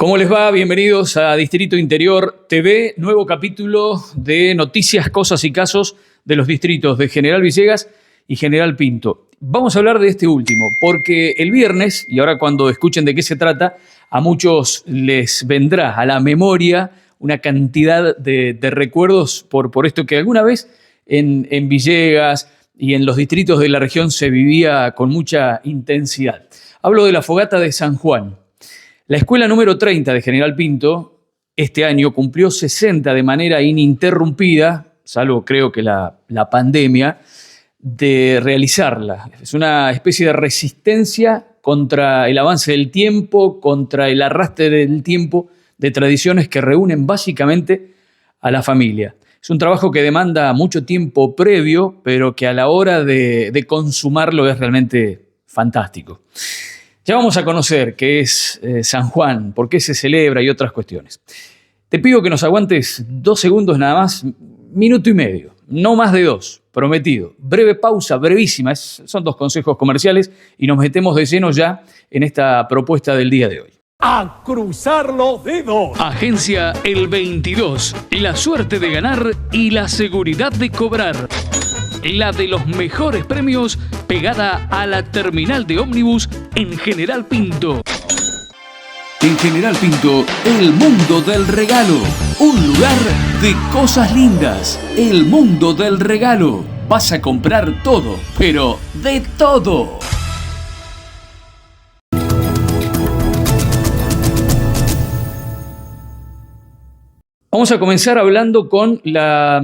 ¿Cómo les va? Bienvenidos a Distrito Interior TV, nuevo capítulo de noticias, cosas y casos de los distritos de General Villegas y General Pinto. Vamos a hablar de este último, porque el viernes, y ahora cuando escuchen de qué se trata, a muchos les vendrá a la memoria una cantidad de recuerdos por esto que alguna vez en Villegas y en los distritos de la región se vivía con mucha intensidad. Hablo de la fogata de San Juan. La escuela número 30 de General Pinto este año cumplió 60 de manera ininterrumpida, salvo creo que la pandemia, de realizarla. Es una especie de resistencia contra el avance del tiempo, contra el arrastre del tiempo de tradiciones que reúnen básicamente a la familia. Es un trabajo que demanda mucho tiempo previo, pero que a la hora de consumarlo es realmente fantástico. Ya vamos a conocer qué es San Juan, por qué se celebra y otras cuestiones. Te pido que nos aguantes 2 segundos nada más, minuto y medio, no más de 2, prometido. Breve pausa, brevísima, son 2 consejos comerciales y nos metemos de lleno ya en esta propuesta del día de hoy. ¡A cruzar los dedos! Agencia El 22, la suerte de ganar y la seguridad de cobrar. La de los mejores premios pegada a la terminal de ómnibus en General Pinto. En General Pinto, el mundo del regalo. Un lugar de cosas lindas. El mundo del regalo. Vas a comprar todo, pero de todo. Vamos a comenzar hablando con la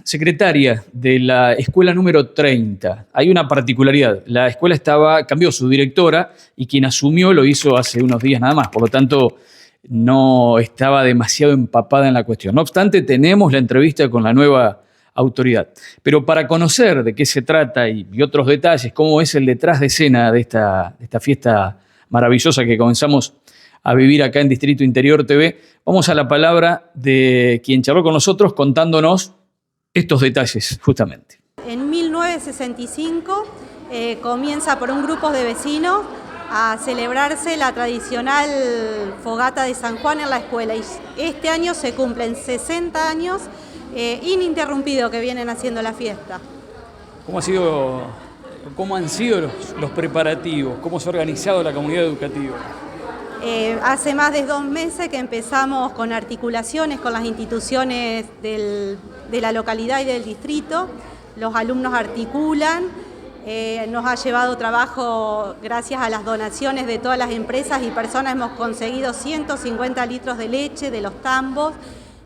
secretaria de la escuela número 30. Hay una particularidad. La escuela cambió su directora y quien asumió lo hizo hace unos días nada más. Por lo tanto, no estaba demasiado empapada en la cuestión. No obstante, tenemos la entrevista con la nueva autoridad. Pero para conocer de qué se trata y otros detalles, cómo es el detrás de escena de esta fiesta maravillosa que comenzamos a vivir acá en Distrito Interior TV, vamos a la palabra de quien charló con nosotros contándonos estos detalles justamente. En 1965 comienza por un grupo de vecinos a celebrarse la tradicional fogata de San Juan en la escuela y este año se cumplen 60 años ininterrumpido que vienen haciendo la fiesta. ¿Cómo han sido los preparativos? ¿Cómo se ha organizado la comunidad educativa? Hace más de 2 meses que empezamos con articulaciones con las instituciones de la localidad y del distrito. Los alumnos articulan, nos ha llevado trabajo gracias a las donaciones de todas las empresas y personas. Hemos conseguido 150 litros de leche de los tambos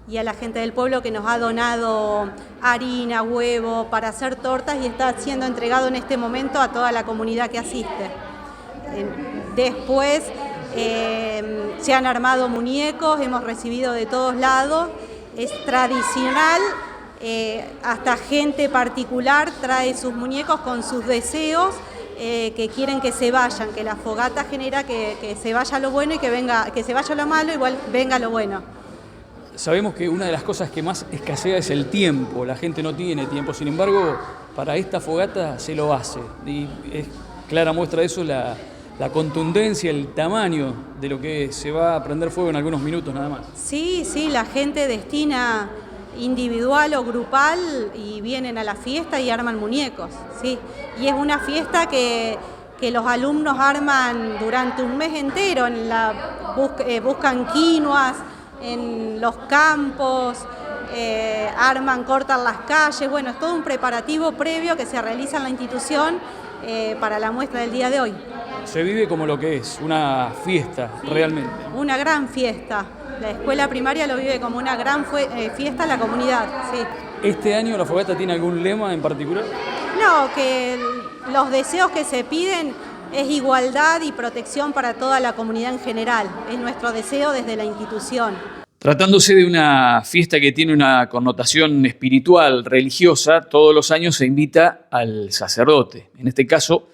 y a la gente del pueblo que nos ha donado harina, huevo para hacer tortas y está siendo entregado en este momento a toda la comunidad que asiste. Después se han armado muñecos, hemos recibido de todos lados, es tradicional, hasta gente particular trae sus muñecos con sus deseos que quieren que se vayan, que la fogata genera que se vaya lo bueno y que se vaya lo malo, igual venga lo bueno. Sabemos que una de las cosas que más escasea es el tiempo, la gente no tiene tiempo, sin embargo, para esta fogata se lo hace y es clara muestra de eso la contundencia, el tamaño de lo que se va a prender fuego en algunos minutos nada más. Sí, la gente destina individual o grupal y vienen a la fiesta y arman muñecos, sí. Y es una fiesta que los alumnos arman durante un mes entero, buscan quinoas en los campos, cortan las calles, bueno, es todo un preparativo previo que se realiza en la institución para la muestra del día de hoy. Se vive como lo que es, una fiesta, sí, realmente. Una gran fiesta. La escuela primaria lo vive como una gran fiesta en la comunidad, sí. ¿Este año la fogata tiene algún lema en particular? No, que los deseos que se piden es igualdad y protección para toda la comunidad en general. Es nuestro deseo desde la institución. Tratándose de una fiesta que tiene una connotación espiritual, religiosa, todos los años se invita al sacerdote. En este caso,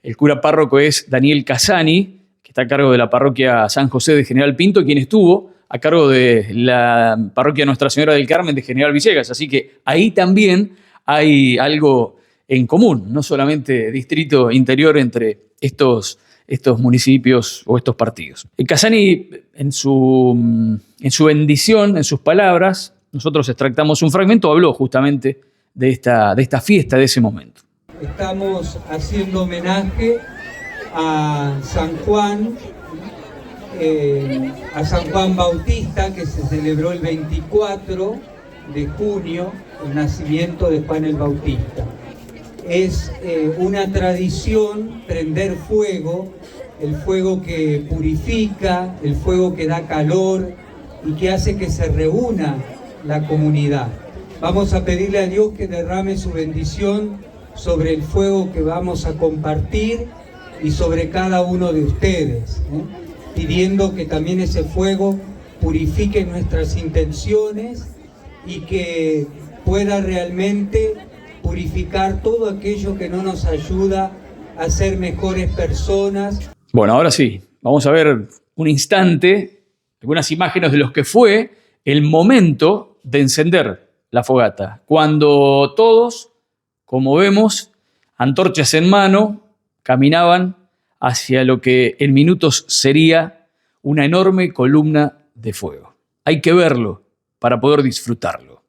el cura párroco es Daniel Casani, que está a cargo de la parroquia San José de General Pinto, quien estuvo a cargo de la parroquia Nuestra Señora del Carmen de General Villegas. Así que ahí también hay algo en común, no solamente Distrito Interior entre estos estos municipios o estos partidos. Casani, en su bendición, en sus palabras, nosotros extractamos un fragmento, habló justamente de esta fiesta, de ese momento. Estamos haciendo homenaje a San Juan Bautista, que se celebró el 24 de junio, el nacimiento de Juan el Bautista. Es una tradición prender fuego, el fuego que purifica, el fuego que da calor y que hace que se reúna la comunidad. Vamos a pedirle a Dios que derrame su bendición sobre el fuego que vamos a compartir y sobre cada uno de ustedes, pidiendo que también ese fuego purifique nuestras intenciones y que pueda realmente purificar todo aquello que no nos ayuda a ser mejores personas. Bueno, ahora sí, vamos a ver un instante, algunas imágenes de lo que fue el momento de encender la fogata, cuando todos, como vemos, antorchas en mano, caminaban hacia lo que en minutos sería una enorme columna de fuego. Hay que verlo para poder disfrutarlo.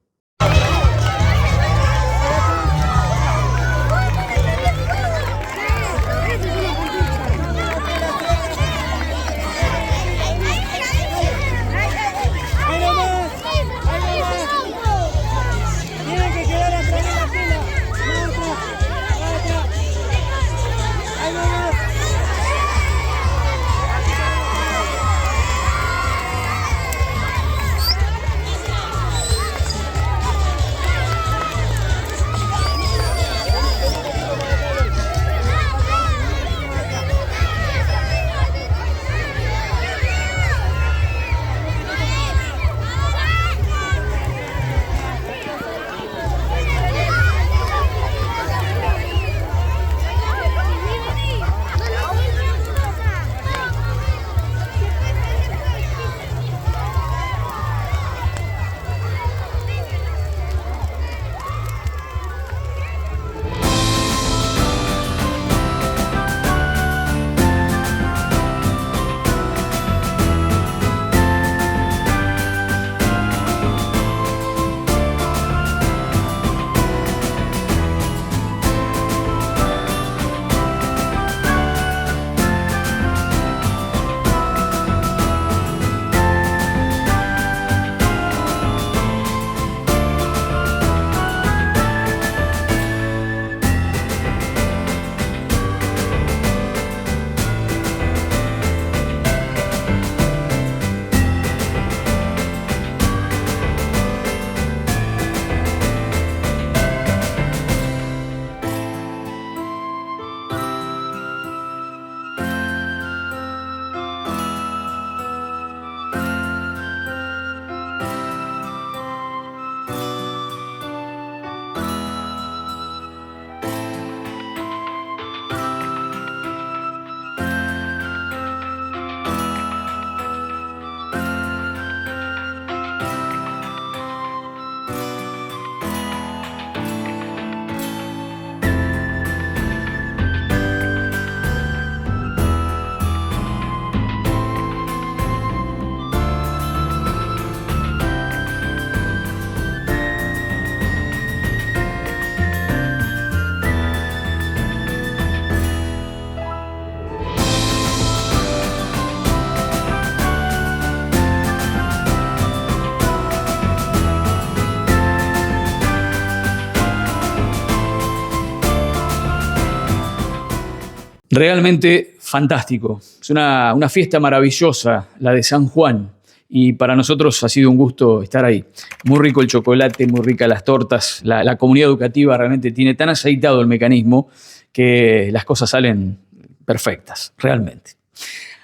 Realmente fantástico. Es una fiesta maravillosa, la de San Juan. Y para nosotros ha sido un gusto estar ahí. Muy rico el chocolate, muy ricas las tortas. La comunidad educativa realmente tiene tan aceitado el mecanismo que las cosas salen perfectas, realmente.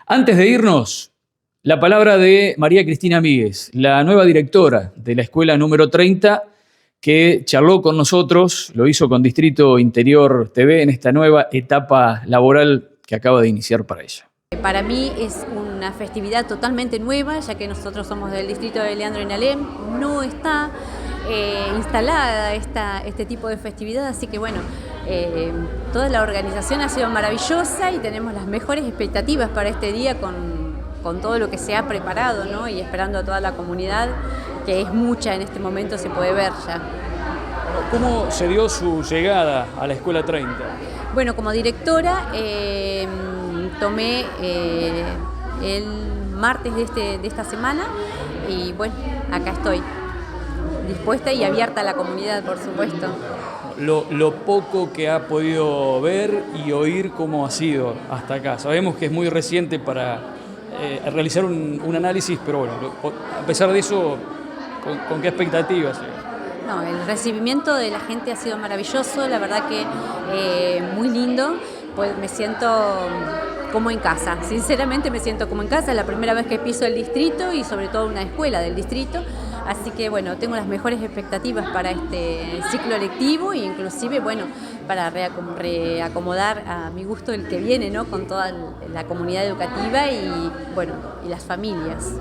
Antes de irnos, la palabra de María Cristina Míguez, la nueva directora de la escuela número 30, que charló con nosotros, lo hizo con Distrito Interior TV en esta nueva etapa laboral que acaba de iniciar para ella. Para mí es una festividad totalmente nueva, ya que nosotros somos del distrito de Leandro y Alem, no está instalada este tipo de festividad, así que bueno, toda la organización ha sido maravillosa y tenemos las mejores expectativas para este día con todo lo que se ha preparado, ¿no? Y esperando a toda la comunidad, que es mucha en este momento, se puede ver ya. ¿Cómo se dio su llegada a la Escuela 30? Bueno, como directora tomé el martes de esta semana y bueno, acá estoy, dispuesta y abierta a la comunidad, por supuesto. Lo poco que ha podido ver y oír, ¿cómo ha sido hasta acá? Sabemos que es muy reciente para realizar un análisis, pero bueno, a pesar de eso, ¿con qué expectativas? No, el recibimiento de la gente ha sido maravilloso, la verdad que muy lindo, pues me siento como en casa, sinceramente me siento como en casa, es la primera vez que piso el distrito y sobre todo una escuela del distrito, así que bueno, tengo las mejores expectativas para este ciclo lectivo e inclusive bueno, para reacomodar a mi gusto el que viene, ¿no? Con toda la comunidad educativa y bueno, y las familias.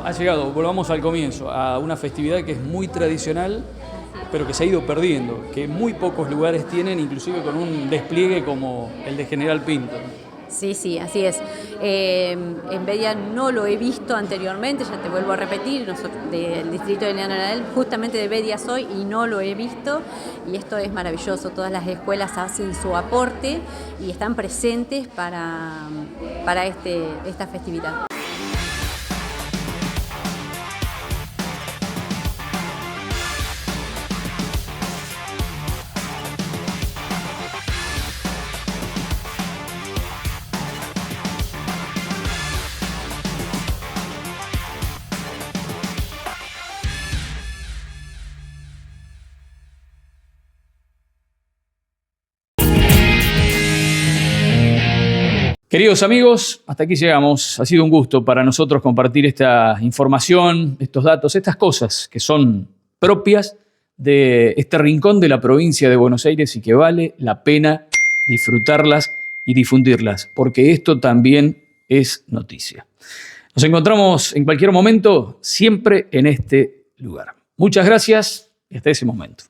Ha llegado, volvamos al comienzo, a una festividad que es muy tradicional, pero que se ha ido perdiendo, que muy pocos lugares tienen, inclusive con un despliegue como el de General Pinto. Sí, sí, así es. En Bedia no lo he visto anteriormente, ya te vuelvo a repetir, nosotros del distrito de Leandro Aranel, justamente de Bedia soy y no lo he visto y esto es maravilloso, todas las escuelas hacen su aporte y están presentes para esta festividad. Queridos amigos, hasta aquí llegamos. Ha sido un gusto para nosotros compartir esta información, estos datos, estas cosas que son propias de este rincón de la provincia de Buenos Aires y que vale la pena disfrutarlas y difundirlas, porque esto también es noticia. Nos encontramos en cualquier momento, siempre en este lugar. Muchas gracias y hasta ese momento.